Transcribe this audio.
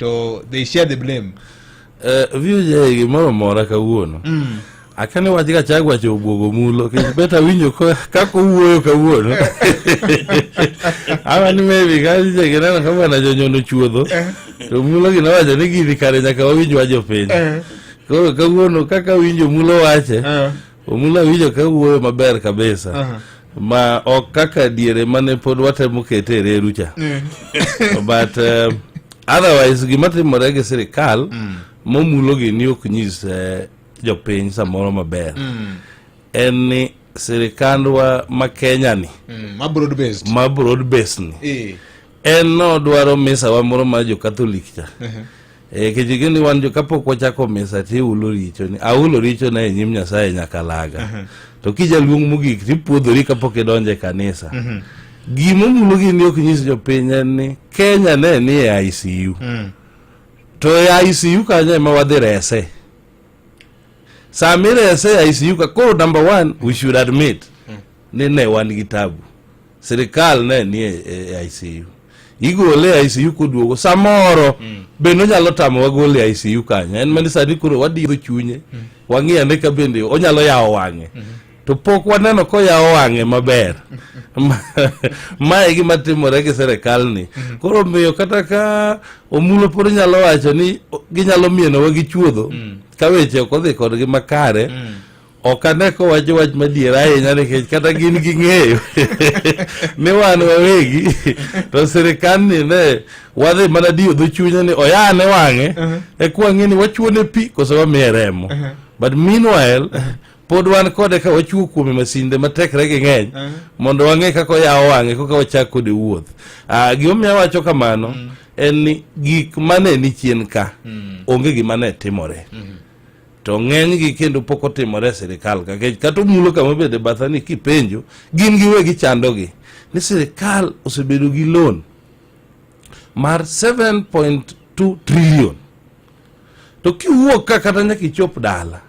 to they share the blame. View gimoro mora kawuono. Akane wach ga chagwa cho buogo mulo ke beta winjo kako wuoyo kawuono. Ama ni maybe gaje gina kama na jonyono chuodho. To mulo gina wacho ni gini kare nyaka winjo wajo piny. Koro kawuono kaka winjo mulo wache. Mulo winjo ka wuoyo maber kabisa. Ma ok kaka diere mane pod watemo kete rerucha. But otherwise gima timore gi sirikal momulo gini ok nyis jopiny samoro maber. En ni sirikandwa ma Kenya ni ma broad based ni en no dwaro misa wa moro ma jo Catholic cha. Kijigini wan jo kapok wachako misa ti ulo richo ni aulo richo na nyim Nyasaye nyaka laga. To kija luong mogik ti puodhori kapok idonje kanisa. Gimo mulo gini ok nyis jopiny en ni Kenya ne ni e ICU. To e ICU kanya ema wadhi rese. Samire ese ICU ka koro number 1 we should admit ni ne wan gi tabu. Sirikal ne ni e ICU. Igole ICU kuduogo samoro bendo nyalo tamo wagole ICU kanya. En mani sadi kuro wadiro chunye. Wangi ane ka bende onyalo yawo wange. To pok waneno ko yawo wange maber. Mae gima timore gi sirikal ni. Koro miyo kata ka omulo pod nyalo wacho ni ginyalo mieno wa gi chuodho. Ka weche kodhi kodgi makare. Ok ane ko wacho wach madiera ahinya nikech kata gin ging'eyo ni wan wawegi to sirikal ni ne wadhi mana dio dho chunya ni oyane wang'e e kwang'e ni wachuone pi koso wamiye remo. But meanwhile pod wan kode ka wachuo kuome masinde matekre gi ng'eny mondo wang'e kaka yawo wang'e koka wachak kode wuoth. Gimomiyo wacho kamano en ni gik mane ni chien ka onge gima ne timore. To ng'eny gi kendo pok otimore sirikal ka kata mulo kama bede bathani kipenjo gin giwegi chandogi ni sirikal osebedo gi loan mar 7.2 trillion. To kiwuok ka kata nyaka ichop dala